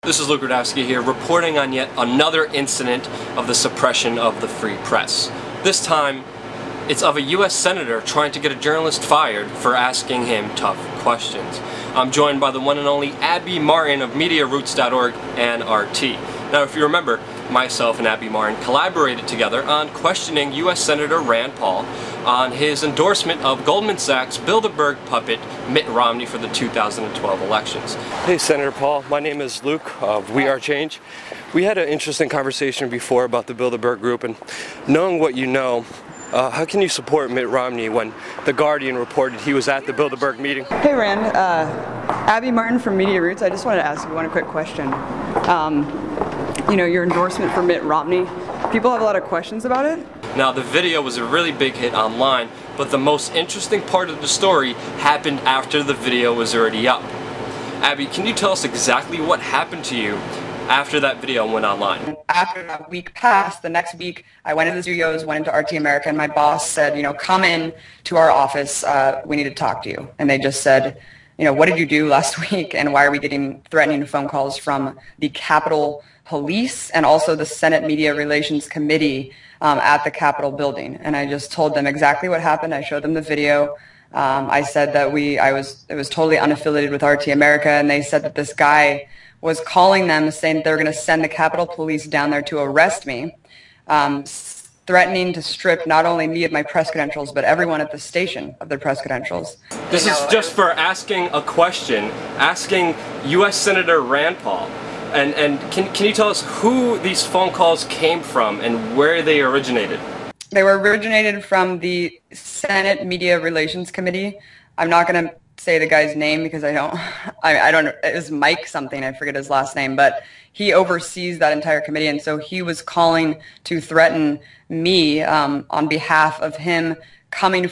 This is Rudkowski here, reporting on yet another incident of the suppression of the free press. This time, it's of a U.S. Senator trying to get a journalist fired for asking him tough questions. I'm joined by the one and only Abby Martin of MediaRoots.org and RT. Now, if you remember, myself and Abby Martin collaborated together on questioning U.S. Senator Rand Paul on his endorsement of Goldman Sachs Bilderberg puppet Mitt Romney for the 2012 elections. Hey Senator Paul, my name is Luke of We Are Change. We had an interesting conversation before about the Bilderberg group, and knowing what you know, how can you support Mitt Romney when The Guardian reported he was at the Bilderberg meeting? Hey Rand, Abby Martin from Media Roots. I just wanted to ask you one quick question. You know, your endorsement for Mitt Romney, people have a lot of questions about it. Now, the video was a really big hit online, but the most interesting part of the story happened after the video was already up. Abby, can you tell us exactly what happened to you after that video went online? After that week passed, the next week I went into the studios, went into RT America, and my boss said, you know, come in to our office, we need to talk to you. And they just said, you know, what did you do last week, and why are we getting threatening phone calls from the Capitol Police and also the Senate Media Relations Committee at the Capitol building? And I just told them exactly what happened. I showed them the video. I said that it was totally unaffiliated with RT America, and they said that this guy was calling them saying that they were going to send the Capitol Police down there to arrest me, threatening to strip not only me of my press credentials, but everyone at the station of their press credentials. This is just for asking a question, asking U.S. Senator Rand Paul. And can you tell us who these phone calls came from and where they originated? They were originated from the Senate Media Relations Committee. I'm not going to say the guy's name because I don't, it was Mike something, I forget his last name, but he oversees that entire committee, and so he was calling to threaten me on behalf of him coming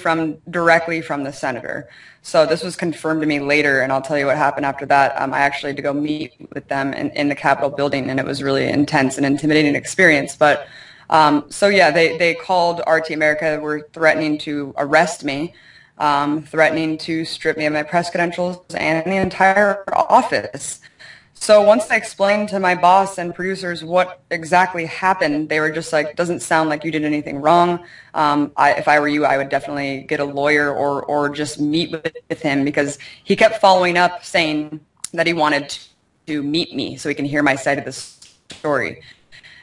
directly from the senator. So this was confirmed to me later, and I'll tell you what happened after that. I actually had to go meet with them in the Capitol building, and it was really intense and intimidating experience. But so yeah, they called RT America, were threatening to arrest me, threatening to strip me of my press credentials and the entire office. So once I explained to my boss and producers what exactly happened, they were just like, doesn't sound like you did anything wrong. If I were you, I would definitely get a lawyer or just meet with him, because he kept following up saying that he wanted to meet me so he can hear my side of the story.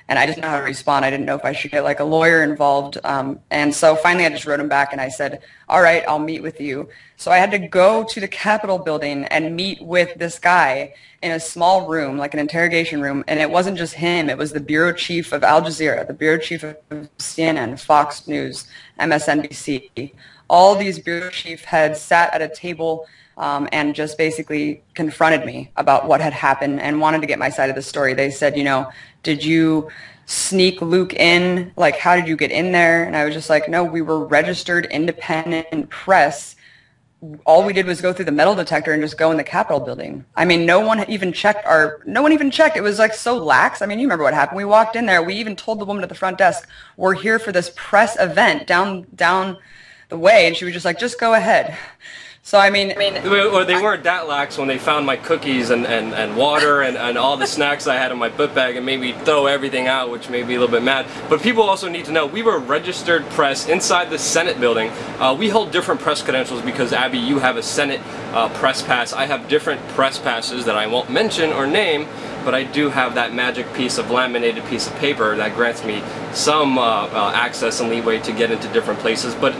And I didn't know how to respond. I didn't know if I should get like a lawyer involved. And so finally I just wrote him back and I said, all right, I'll meet with you. So I had to go to the Capitol building and meet with this guy in a small room, like an interrogation room. And it wasn't just him. It was the bureau chief of Al Jazeera, the bureau chief of CNN, Fox News, MSNBC. All these bureau chief heads sat at a table and just basically confronted me about what had happened and wanted to get my side of the story. They said, you know, did you sneak Luke in? Like, how did you get in there? And I was just like, no, we were registered independent press. All we did was go through the metal detector and just go in the Capitol building. I mean, no one even checked. It was like so lax. I mean, you remember what happened. We walked in there. We even told the woman at the front desk, we're here for this press event down the way. And she was just like, just go ahead. So I mean, well, they weren't that lax when they found my cookies and water and all the snacks I had in my book bag and made me throw everything out, which made me a little bit mad. But people also need to know we were registered press inside the Senate building. We hold different press credentials because, Abby, you have a Senate press pass. I have different press passes that I won't mention or name, but I do have that magic piece of laminated piece of paper that grants me some access and leeway to get into different places. But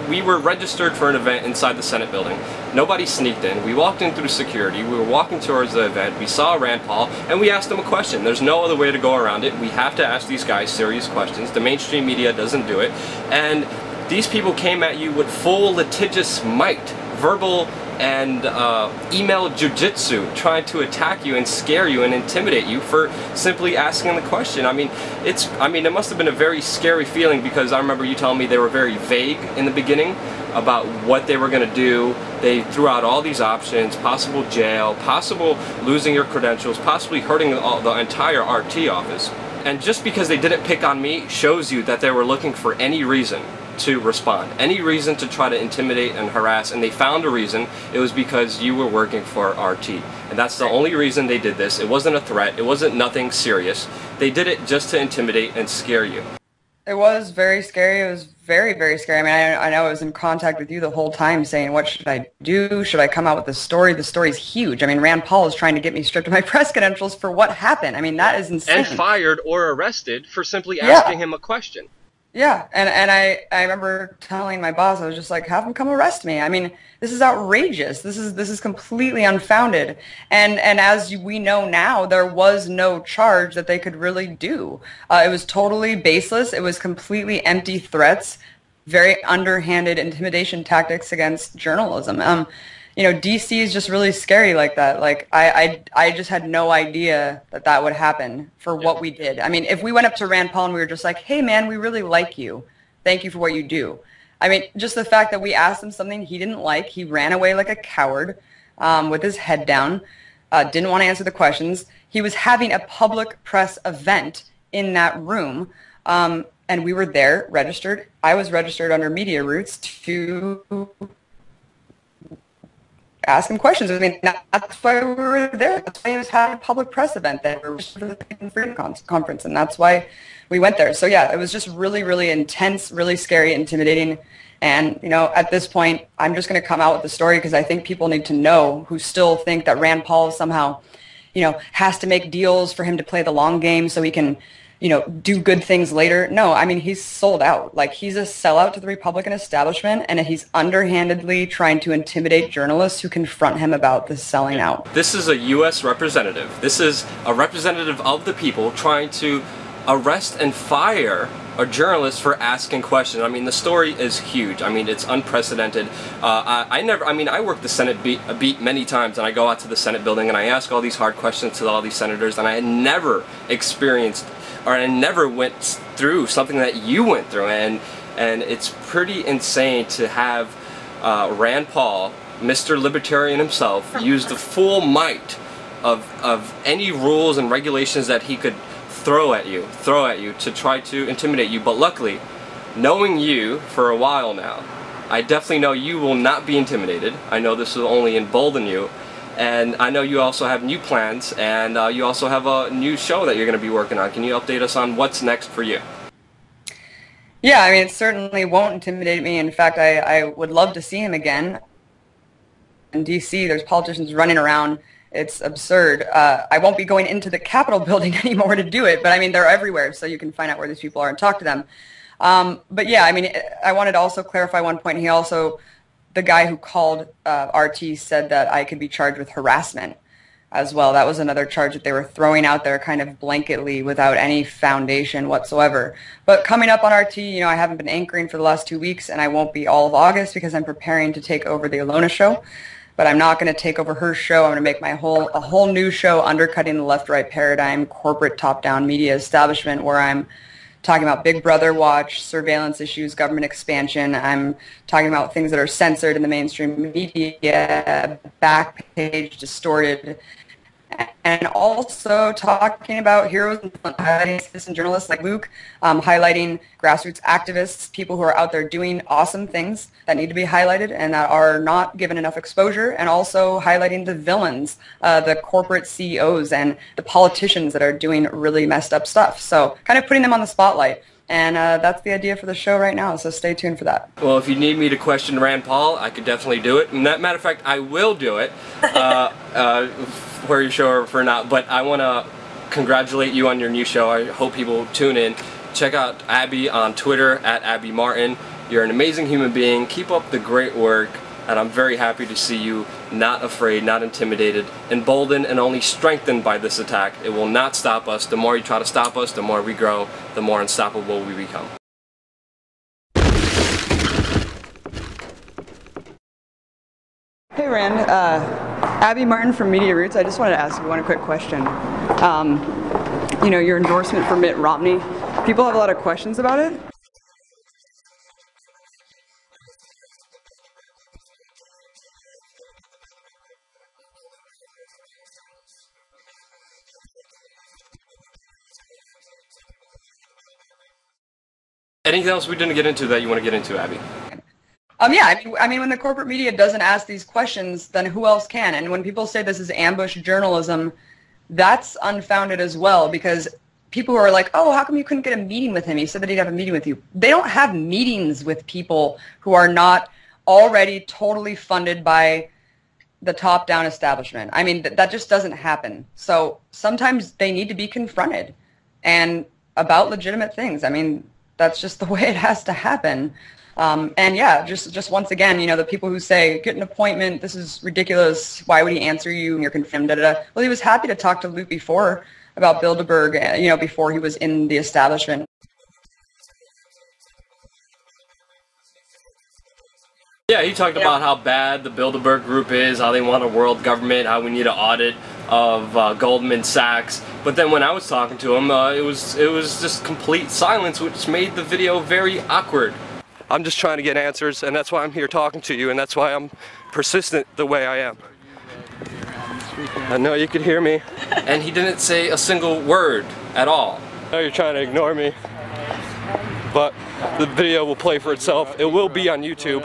we were registered for an event inside the Senate building. Nobody sneaked in. We walked in through security. We were walking towards the event. We saw Rand Paul, and we asked him a question. There's no other way to go around it. We have to ask these guys serious questions. The mainstream media doesn't do it. And these people came at you with full litigious might, verbal and email jujitsu, trying to attack you and scare you and intimidate you for simply asking the question. I mean, it must have been a very scary feeling, because I remember you telling me they were very vague in the beginning about what they were going to do. They threw out all these options: possible jail, possible losing your credentials, possibly hurting the entire RT office. And just because they didn't pick on me shows you that they were looking for any reason to respond, any reason to try to intimidate and harass, and they found a reason. It was because you were working for RT. And that's the only reason they did this. It wasn't a threat. It wasn't nothing serious. They did it just to intimidate and scare you. It was very scary. It was very, very scary. I mean, I know I was in contact with you the whole time saying, what should I do? Should I come out with the story? The story's huge. I mean, Rand Paul is trying to get me stripped of my press credentials for what happened. I mean, that is insane. And fired or arrested for simply asking him a question. Yeah, and I remember telling my boss, I was just like, have him come arrest me. I mean, this is outrageous. This is completely unfounded. And as we know now, there was no charge that they could really do. It was totally baseless. It was completely empty threats, very underhanded intimidation tactics against journalism. You know, DC is just really scary like that. Like, I just had no idea that that would happen for what we did. I mean, if we went up to Rand Paul and we were just like, hey, man, we really like you. Thank you for what you do. I mean, just the fact that we asked him something he didn't like, he ran away like a coward with his head down, didn't want to answer the questions. He was having a public press event in that room, and we were there, registered. I was registered under Media Roots to ask him questions. I mean, that's why we were there. That's why he was having a public press event there for the Freedom Conference, and that's why we went there. So yeah, it was just really, really intense, really scary, intimidating. And, you know, at this point, I'm just going to come out with the story because I think people need to know who still think that Rand Paul somehow, you know, has to make deals for him to play the long game so he can, you know, do good things later. No, I mean, he's sold out. Like, he's a sellout to the Republican establishment, and he's underhandedly trying to intimidate journalists who confront him about this selling out. This is a U.S. representative. This is a representative of the people trying to arrest and fire a journalist for asking questions. I mean, the story is huge. I mean, it's unprecedented. I worked the Senate beat many times, and I go out to the Senate building and I ask all these hard questions to all these senators, and I had never experienced, or I never went through something that you went through, and it's pretty insane to have Rand Paul, Mr. Libertarian himself, use the full might of any rules and regulations that he could throw at you to try to intimidate you. But luckily, knowing you for a while now, I definitely know you will not be intimidated. I know this will only embolden you. And I know you also have new plans, and you also have a new show that you're going to be working on. Can you update us on what's next for you? Yeah, I mean, it certainly won't intimidate me. In fact, I would love to see him again. In D.C., there's politicians running around. It's absurd. I won't be going into the Capitol building anymore to do it, but I mean, they're everywhere, so you can find out where these people are and talk to them. But yeah, I mean, I wanted to also clarify one point. He also, the guy who called RT said that I could be charged with harassment as well. That was another charge that they were throwing out there kind of blanketly without any foundation whatsoever. But coming up on RT, you know, I haven't been anchoring for the last 2 weeks, and I won't be all of August because I'm preparing to take over the Alona show. But I'm not going to take over her show. I'm going to make a whole new show, undercutting the left-right paradigm, corporate top-down media establishment, where I'm talking about Big Brother watch, surveillance issues, government expansion. I'm talking about things that are censored in the mainstream media, backpage, distorted, and also talking about heroes and highlighting citizen journalists like Luke, highlighting grassroots activists, people who are out there doing awesome things that need to be highlighted and that are not given enough exposure, and also highlighting the villains, the corporate CEOs and the politicians that are doing really messed up stuff. So kind of putting them on the spotlight. And that's the idea for the show right now, so stay tuned for that. Well, if you need me to question Rand Paul, I could definitely do it. And matter of fact, I will do it for your show or for not. But I want to congratulate you on your new show. I hope people tune in. Check out Abby on Twitter, @AbbyMartin. You're an amazing human being. Keep up the great work. And I'm very happy to see you not afraid, not intimidated, emboldened, and only strengthened by this attack. It will not stop us. The more you try to stop us, the more we grow, the more unstoppable we become. Hey Rand, Abby Martin from Media Roots. I just wanted to ask you one quick question. You know, your endorsement for Mitt Romney, people have a lot of questions about it. Anything else we didn't get into that you want to get into, Abby? Yeah, I mean, when the corporate media doesn't ask these questions, then who else can? And when people say this is ambush journalism, that's unfounded as well, because people who are like, oh, how come you couldn't get a meeting with him? He said that he'd have a meeting with you. They don't have meetings with people who are not already totally funded by the top-down establishment. I mean, that just doesn't happen. So sometimes they need to be confronted and about legitimate things. I mean, that's just the way it has to happen. And yeah, just once again, you know, the people who say, get an appointment, this is ridiculous, why would he answer you, and you're confirmed, da, da, da. Well, he was happy to talk to Luke before about Bilderberg, you know, before he was in the establishment. Yeah, he talked about how bad the Bilderberg Group is, how they want a world government, how we need an audit of Goldman Sachs. But then when I was talking to him, it was just complete silence, which made the video very awkward. I'm just trying to get answers, and that's why I'm here talking to you, and that's why I'm persistent the way I am. I know you could hear me. And he didn't say a single word at all. I know you're trying to ignore me, but the video will play for itself. It will be on YouTube.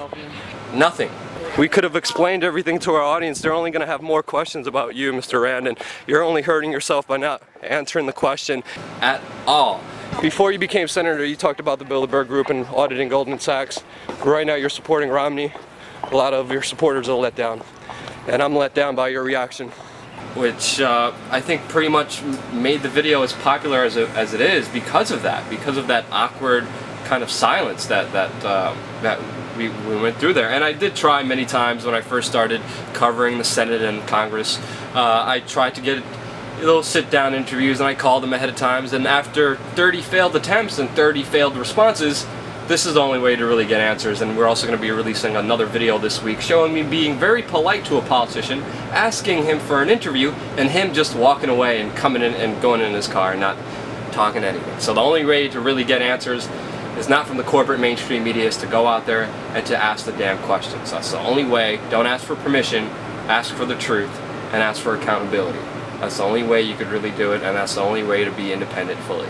Nothing. We could have explained everything to our audience. They're only going to have more questions about you, Mr. Rand, and you're only hurting yourself by not answering the question at all. Before you became senator, you talked about the Bilderberg Group and auditing Goldman Sachs. Right now you're supporting Romney. A lot of your supporters are let down. And I'm let down by your reaction. Which I think pretty much made the video as popular as it is because of that awkward kind of silence that we went through there. And I did try many times when I first started covering the Senate and Congress. I tried to get little sit-down interviews, and I called them ahead of times, and after 30 failed attempts and 30 failed responses, this is the only way to really get answers. And we're also going to be releasing another video this week showing me being very polite to a politician, asking him for an interview, and him just walking away and coming in and going in his car and not talking anything. So the only way to really get answers is not from the corporate mainstream media, is to go out there and to ask the damn questions. That's the only way. Don't ask for permission, ask for the truth, and ask for accountability. That's the only way you could really do it, and that's the only way to be independent fully.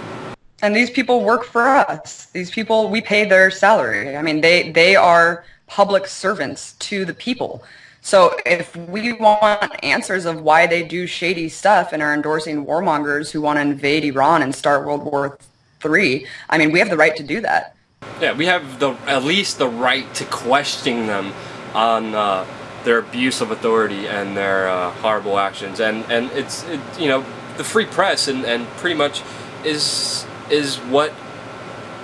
And these people work for us. These people, we pay their salary. I mean, they are public servants to the people. So if we want answers of why they do shady stuff and are endorsing warmongers who want to invade Iran and start World War III, I mean, we have the right to do that. Yeah, we have at least the right to question them on their abuse of authority and their horrible actions, and it's you know, the free press and pretty much is what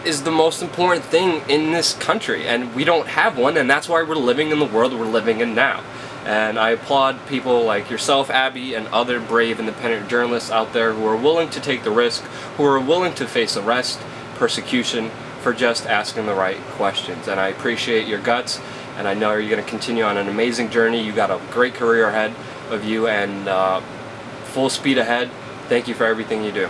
is the most important thing in this country, and we don't have one, and that's why we're living in the world we're living in now. And I applaud people like yourself, Abby, and other brave independent journalists out there who are willing to take the risk, who are willing to face arrest, persecution, for just asking the right questions. And I appreciate your guts, and I know you're going to continue on an amazing journey. You got a great career ahead of you, and full speed ahead. Thank you for everything you do.